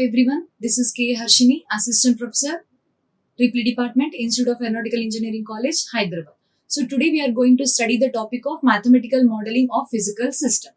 everyone, this is K. Harshini, Assistant Professor, Ripley Department, Institute of Aeronautical Engineering College, Hyderabad. So today we are going to study the topic of mathematical modeling of physical system.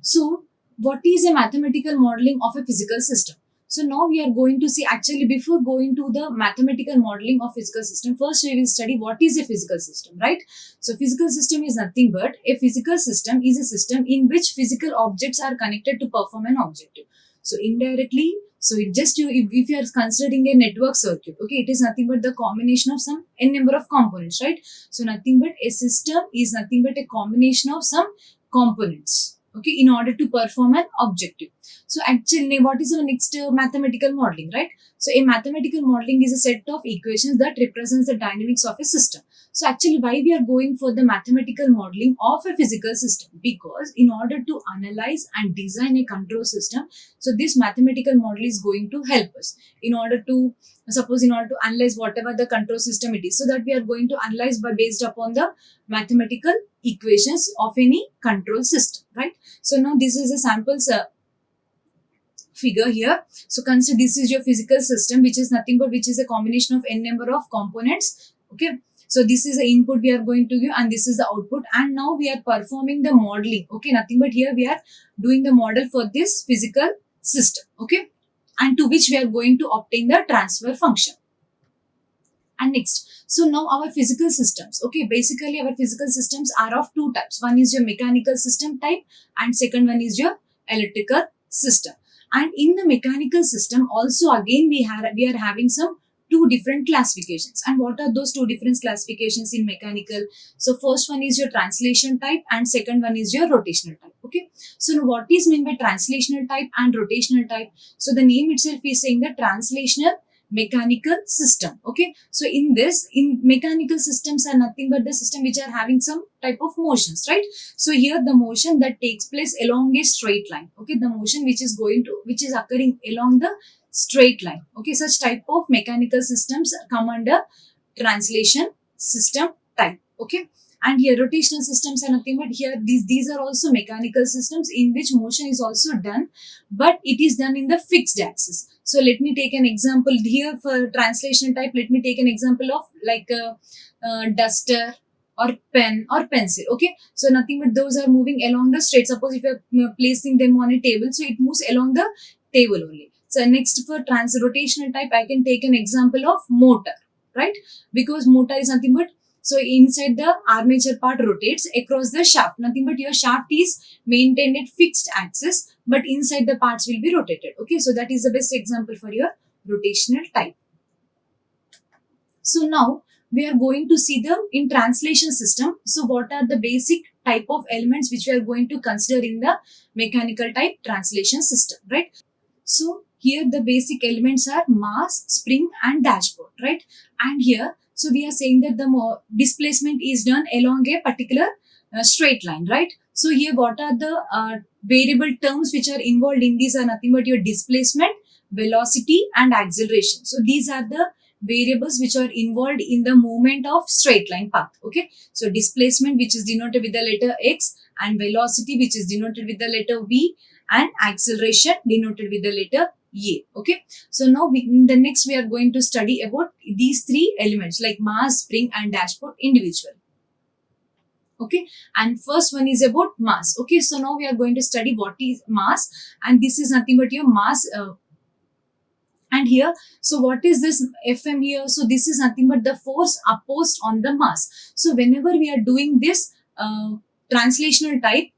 So what is a mathematical modeling of a physical system? So now we are going to see, actually before going to the mathematical modeling of physical system, first we will study what is a physical system, right? So physical system is nothing but a physical system is a system in which physical objects are connected to perform an objective. So indirectly, so it just if you are considering a network circuit, okay, it is nothing but the combination of some n number of components, right? So nothing but a system is nothing but a combination of some components, okay, in order to perform an objective. So actually, what is our next mathematical modeling, right? So a mathematical modeling is a set of equations that represents the dynamics of a system. So actually, why we are going for the mathematical modeling of a physical system? Because in order to analyze and design a control system, so this mathematical model is going to help us in order to, suppose in order to analyze whatever the control system it is, so that we are going to analyze by based upon the mathematical equations of any control system, right? So now this is a samples figure here. So consider this is your physical system, which is nothing but which is a combination of n number of components, okay? So this is the input we are going to give and this is the output, and now we are performing the modeling, okay? Nothing but here we are doing the model for this physical system, okay? And to which we are going to obtain the transfer function. And next, so now our physical systems, okay, basically our physical systems are of two types. One is your mechanical system type and second one is your electrical system. And in the mechanical system also again we are having some two different classifications. And what are those two different classifications in mechanical? So first one is your translation type and second one is your rotational type, okay? So now what is meant by translational type and rotational type? So the name itself is saying the translational mechanical system, okay? So in mechanical systems are nothing but the system which are having some type of motions, right? So here the motion that takes place along a straight line, okay? The motion which is occurring along the straight line, okay? Such type of mechanical systems come under translation system type, okay? And here rotational systems are nothing but here these are also mechanical systems in which motion is also done, but it is done in the fixed axis. So let me take an example here for translation type. Let me take an example of like a duster or pen or pencil, okay? So nothing but those are moving along the straight. Suppose if you are placing them on a table, so it moves along the table only. So next for rotational type, I can take an example of motor, right? Because motor is nothing but, so inside the armature part rotates across the shaft. Nothing but your shaft is maintained at fixed axis, but inside the parts will be rotated. Okay, so that is the best example for your rotational type. So now we are going to see in translation system. So what are the basic type of elements which we are going to consider in the mechanical type translation system, right? So here the basic elements are mass, spring and dashboard, right? And here, so we are saying that the displacement is done along a particular straight line, right? So here what are the variable terms which are involved in these are nothing but your displacement, velocity and acceleration. So these are the variables which are involved in the movement of straight line path, okay? So displacement, which is denoted with the letter X, and velocity, which is denoted with the letter V, and acceleration denoted with the letter A, okay? So now in the next we are going to study about these three elements like mass, spring and dashboard individually, okay? And first one is about mass, okay? So now we are going to study what is mass, and this is nothing but your mass and here, so what is this Fm here? So this is nothing but the force opposed on the mass. So whenever we are doing this translational type,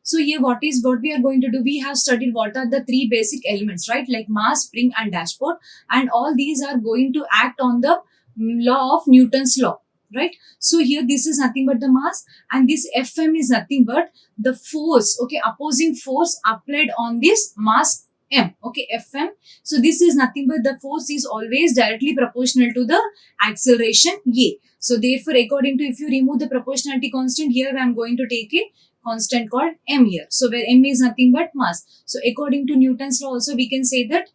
so here what we are going to do, we have studied what are the three basic elements, right? Like mass, spring and dashboard, and all these are going to act on the law of Newton's law, right? So here this is nothing but the mass, and this Fm is nothing but the force, okay, opposing force applied on this mass M, okay, Fm. So this is nothing but the force is always directly proportional to the acceleration A. So therefore, according to, if you remove the proportionality constant, here I am going to take a constant called m here. So where m is nothing but mass. So according to Newton's law also we can say that,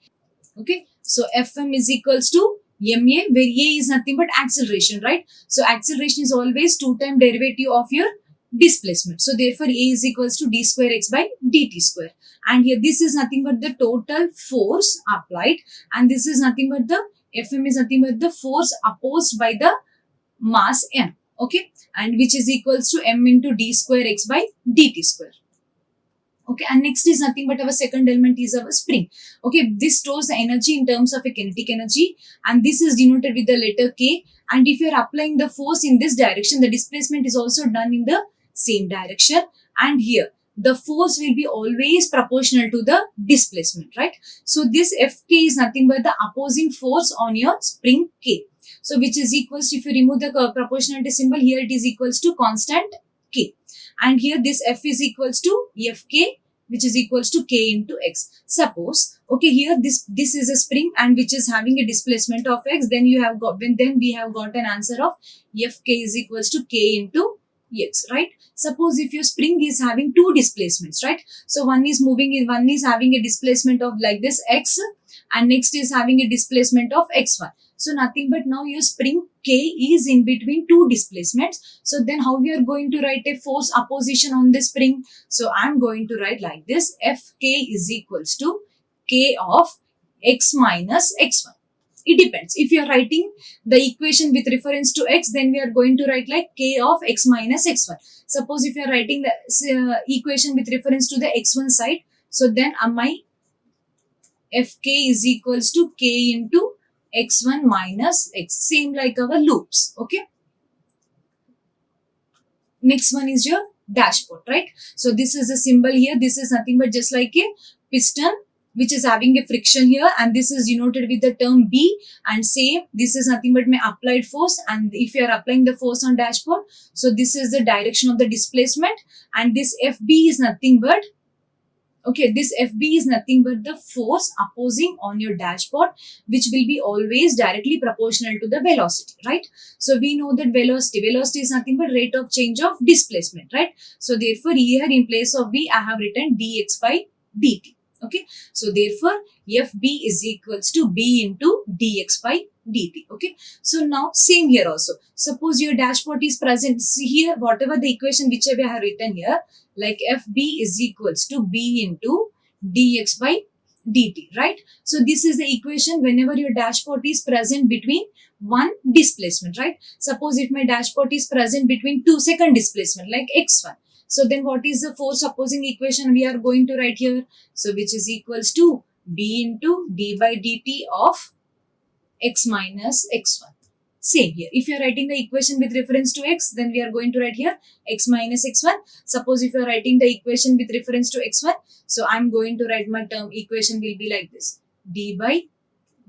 okay, so Fm is equals to ma, where a is nothing but acceleration, right? So acceleration is always 2 times derivative of your displacement. So therefore A is equals to d square x by dt square. And here this is nothing but the total force applied, and this is nothing but the Fm is nothing but the force opposed by the mass m. Okay, and which is equals to m into d square x by dt square. Okay, and next is nothing but our second element is our spring. Okay, this stores the energy in terms of a kinetic energy, and this is denoted with the letter K. And if you are applying the force in this direction, the displacement is also done in the same direction. And here the force will be always proportional to the displacement, right? So this Fk is nothing but the opposing force on your spring K. So which is equals to, if you remove the proportionality symbol, here it is equals to constant K. And here this F is equals to Fk, which is equals to K into X. Suppose, okay, here this is a spring and which is having a displacement of X, then you have got, then we have got an answer of Fk is equals to K into X, right? Suppose if your spring is having two displacements, right? So one is moving, one is having a displacement of like this X, and next is having a displacement of X1. So nothing but now your spring K is in between two displacements. So then how we are going to write a force opposition on the spring? So I am going to write like this: Fk is equals to K of X minus X1. It depends. If you are writing the equation with reference to X, then we are going to write like K of X minus X1. Suppose if you are writing the equation with reference to the X1 side, so then my Fk is equals to K into X1 minus X. Same like our loops. Okay. Next one is your dashpot, right? So this is a symbol here. This is nothing but just like a piston which is having a friction here, and this is denoted with the term B. And same, this is nothing but my applied force, and if you are applying the force on dashpot, so this is the direction of the displacement, and this Fb is nothing but, okay, this Fb is nothing but the force opposing on your dashpot, which will be always directly proportional to the velocity, right? So we know that velocity is nothing but rate of change of displacement, right? So therefore here in place of V, I have written dx by dt. Okay, so therefore Fb is equals to B into dx by dt. Okay, so now same here also. Suppose your dashpot is present. See here, whatever the equation whichever I have written here, like Fb is equals to B into dx by dt, right? So this is the equation whenever your dashpot is present between one displacement, right? Suppose if my dashpot is present between two second displacement like x1. So then what is the force opposing equation we are going to write here? So which is equals to B into d by dt of x minus x1. Same here. If you are writing the equation with reference to x, then we are going to write here x minus x1. Suppose if you are writing the equation with reference to x1, so I am going to write my term equation will be like this: d by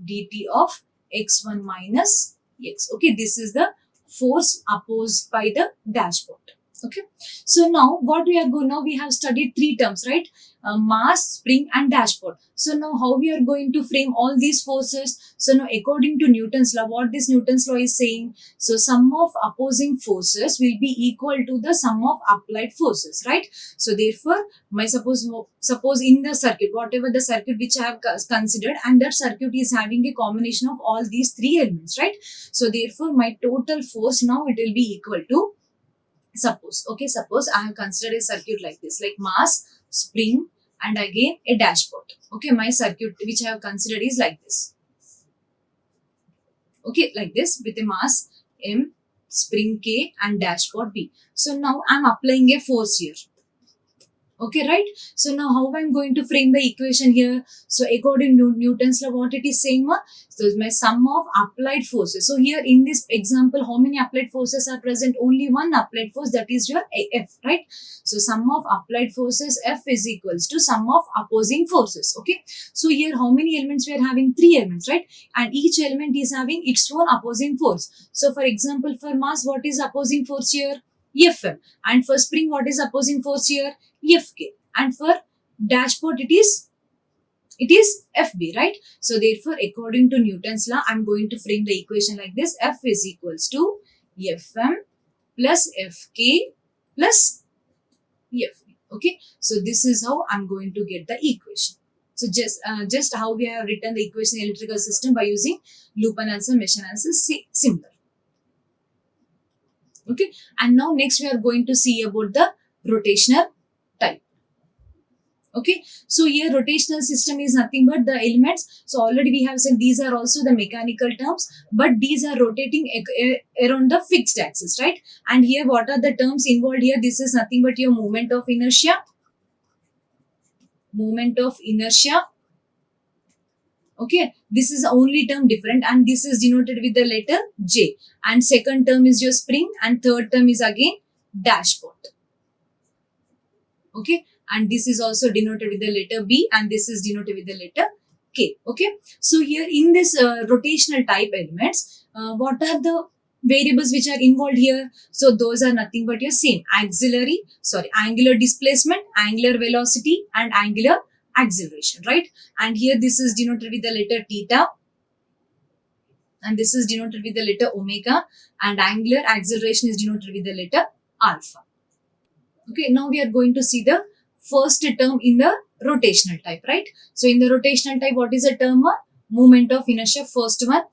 dt of x1 minus x. Okay, this is the force opposed by the dashpot. Okay, so now what we are going, now we have studied three terms, right? Mass, spring and dashpot. So now how we are going to frame all these forces? So now according to Newton's law, what this Newton's law is saying, so sum of opposing forces will be equal to the sum of applied forces, right? So therefore my suppose in the circuit, whatever the circuit which I have considered, and that circuit is having a combination of all these three elements, right? So therefore my total force now it will be equal to, suppose I have considered a circuit like this, like mass, spring and again a dashpot. Okay, my circuit which I have considered is like this. Okay, like this with a mass M, spring K and dashpot B. So now I am applying a force here. Okay, right? So now how I'm going to frame the equation here? So according to Newton's law, what it is saying? So it's my sum of applied forces. So here in this example, how many applied forces are present? Only one applied force, that is your F, right? So sum of applied forces F is equals to sum of opposing forces. Okay. So here how many elements we are having? Three elements, right? And each element is having its own opposing force. So for example, for mass, what is opposing force here? Fm. And for spring, what is opposing force here? Fk. And for dashpot, it is Fb, right? So therefore, according to Newton's law, I'm going to frame the equation like this: F is equals to Fm plus Fk plus Fb. Okay, so this is how I'm going to get the equation. So just how we have written the equation in electrical system by using loop analysis, mesh analysis, similar. Okay, and now next we are going to see about the rotational type. Okay, so here rotational system is nothing but the elements. So already we have said these are also the mechanical terms, but these are rotating around the fixed axis, right? And here what are the terms involved here? This is nothing but your moment of inertia, moment of inertia. Okay, this is the only term different, and this is denoted with the letter J. And second term is your spring, and third term is again dashpot. Okay, and this is also denoted with the letter B, and this is denoted with the letter K. Okay, so here in this rotational type elements, what are the variables which are involved here? So those are nothing but your same angular displacement, angular velocity, and angular acceleration, right? And here this is denoted with the letter theta, and this is denoted with the letter omega, and angular acceleration is denoted with the letter alpha. Okay, now we are going to see the first term in the rotational type, right? So in the rotational type, what is the term? Moment of inertia, first one,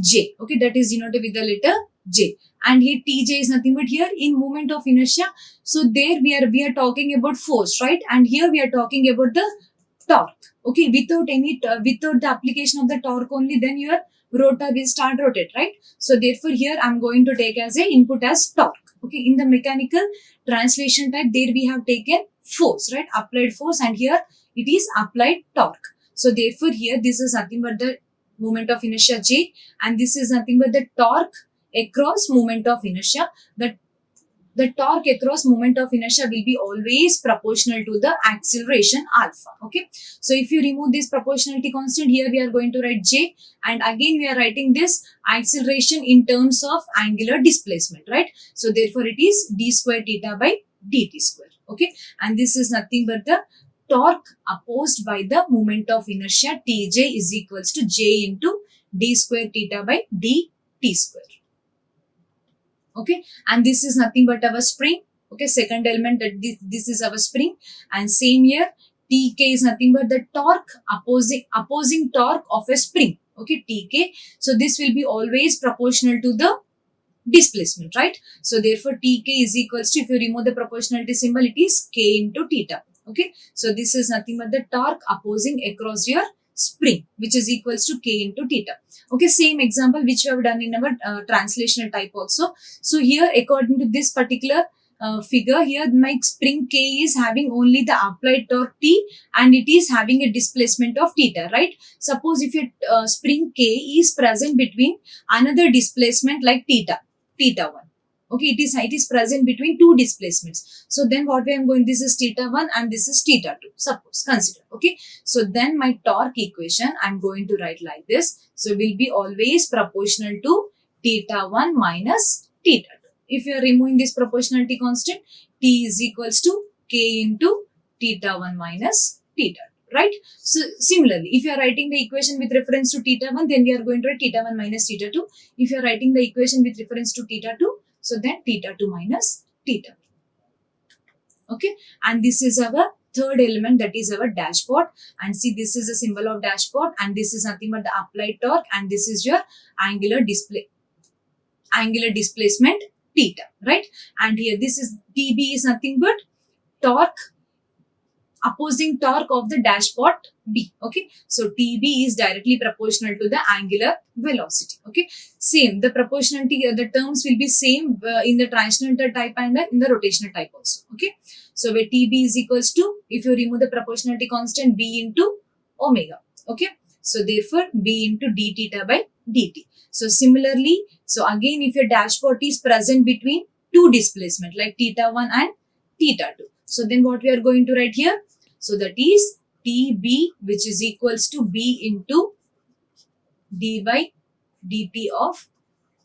J. Okay, that is denoted with the letter J. And here Tj is nothing but here in moment of inertia. So there we are talking about force, right? And here we are talking about the torque. Okay, without the application of the torque only, then your rotor will start rotate, right? So therefore here I'm going to take as a input as torque. Okay, in the mechanical translation type, there we have taken force, right? Applied force, and here it is applied torque. So therefore here this is nothing but the moment of inertia J, and this is nothing but the torque across moment of inertia. The torque across moment of inertia will be always proportional to the acceleration alpha. Okay, so if you remove this proportionality constant, here we are going to write J, and again we are writing this acceleration in terms of angular displacement, right? So therefore it is d square theta by dt square. Okay, and this is nothing but the torque opposed by the moment of inertia Tj is equals to J into d square theta by dt square. Okay, and this is nothing but our spring. Okay, second element, that this is our spring, and same here Tk is nothing but the torque, opposing torque of a spring. Okay, Tk, so this will be always proportional to the displacement, right? So therefore Tk is equals to, if you remove the proportionality symbol, it is K into theta. Okay, so this is nothing but the torque opposing across your spring, which is equals to K into theta. Okay, same example which we have done in our translational type also. So here according to this particular figure, here my spring K is having only the applied torque T, and it is having a displacement of theta, right? Suppose if your spring K is present between another displacement like theta 1. Okay, it is present between two displacements. So then what we am going, this is theta 1 and this is theta 2. Suppose, consider. Okay, so then my torque equation I'm going to write like this. So will be always proportional to theta 1 minus theta 2. If you are removing this proportionality constant, T is equals to K into theta 1 minus theta 2. Right? So similarly, if you are writing the equation with reference to theta 1, then we are going to write theta 1 minus theta 2. If you are writing the equation with reference to theta 2, so then theta 2 minus theta 2. Okay, and this is our third element, that is our dashpot. And see, this is a symbol of dashpot, and this is nothing but the applied torque, and this is your angular displacement theta, right? And here this is Tb is nothing but torque, opposing torque of the dashpot B. Okay, so Tb is directly proportional to the angular velocity. Okay, same, the proportionality, the terms will be same in the translational type and in the rotational type also. Okay, so where Tb is equals to, if you remove the proportionality constant, B into omega. Okay, so therefore B into d theta by dt. So similarly, so again if your dashpot is present between two displacement like theta 1 and theta 2, so then what we are going to write here? So that is Tb, which is equals to B into d by dt of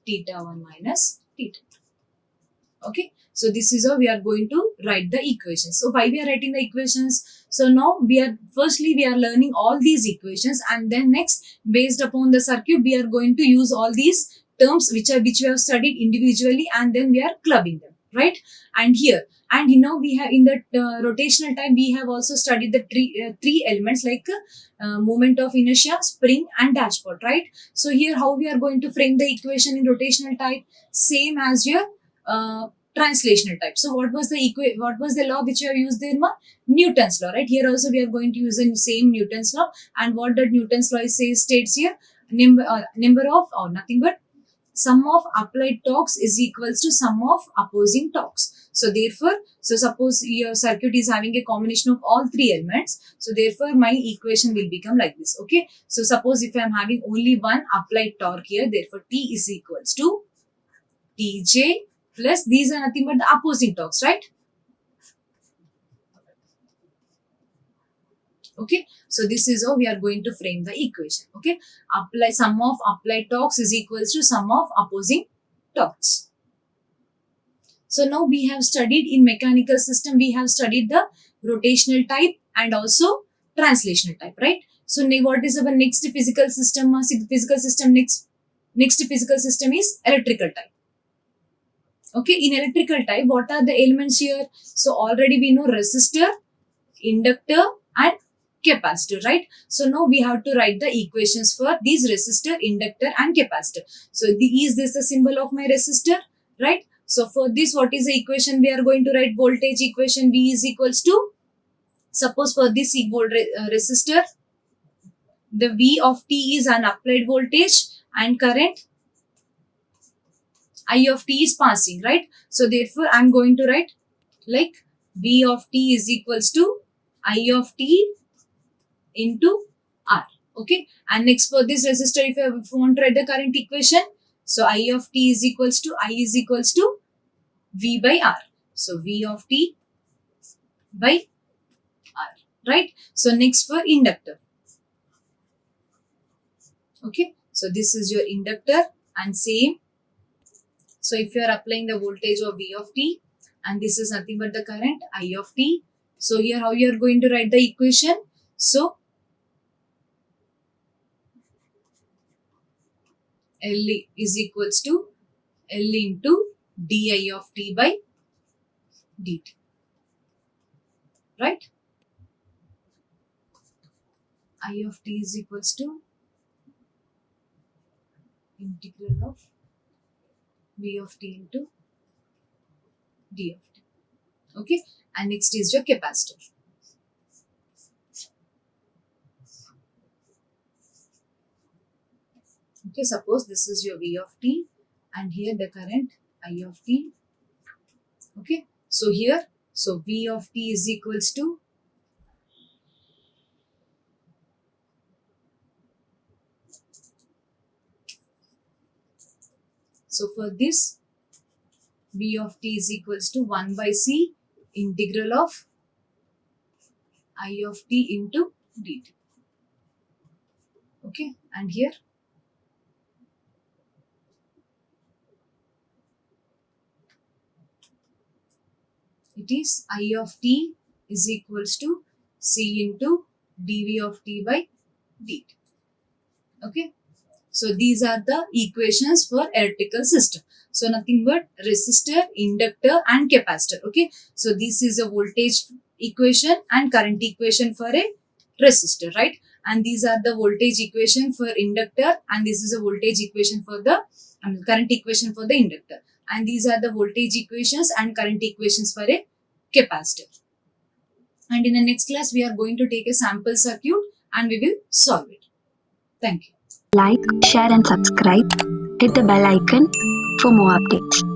theta 1 minus theta 2. Okay, so this is how we are going to write the equations. So why we are writing the equations? So now we are learning all these equations, and then next, based upon the circuit, we are going to use all these terms which we have studied individually, and then we are clubbing them, right? And here, and we have in the rotational type, we have also studied the three elements like moment of inertia, spring, and dashpot, right? So here how we are going to frame the equation in rotational type? Same as your translational type. So what was the law which you have used there, ma? Newton's law, right? Here also we are going to use the same Newton's law. And what that Newton's law states here? Number of, or nothing but sum of applied torques is equals to sum of opposing torques. So therefore, so suppose your circuit is having a combination of all three elements. So therefore, my equation will become like this. Okay. So suppose if I am having only one applied torque here, therefore T is equals to Tj plus these are nothing but the opposing torques, right? Okay, so this is how we are going to frame the equation. Okay, sum of applied torques is equals to sum of opposing torques. So now we have studied in mechanical system, we have studied the rotational type and also translational type, right? So now what is our next physical system? Next physical system is electrical type. Okay, in electrical type, what are the elements here? So already we know resistor, inductor and capacitor, right? So now we have to write the equations for these resistor, inductor and capacitor. So is this the symbol of my resistor, right? So for this, what is the equation? We are going to write voltage equation. V is equals to, suppose for this resistor, the V of T is an applied voltage and current I of T is passing, right? So therefore, I am going to write like V of T is equals to I of T into R. Okay. And next for this resistor, if you want to write the current equation, so I of T is equals to V by R. So V of T by R, right? So next for inductor. Okay. So this is your inductor and same. So if you are applying the voltage of V of T and this is nothing but the current I of T. So here how you are going to write the equation? So L is equals to L into di of T by dt, right? I of T is equals to integral of V of T into d of T. Okay, and next is your capacitor. Okay, suppose this is your V of T and here the current I of T. Okay, so here, so V of T is equals to so for this V of T is equals to 1 by C integral of I of T into dt. Okay, and here it is I of T is equals to C into dV of T by dt. Okay. So these are the equations for electrical system. So nothing but resistor, inductor and capacitor. Okay. So this is a voltage equation and current equation for a resistor, right? And these are the voltage equation for inductor and this is a voltage equation for the current equation for the inductor. And these are the voltage equations and current equations for a capacitor. And in the next class, we are going to take a sample circuit and we will solve it. Thank you. Like, share and subscribe. Hit the bell icon for more updates.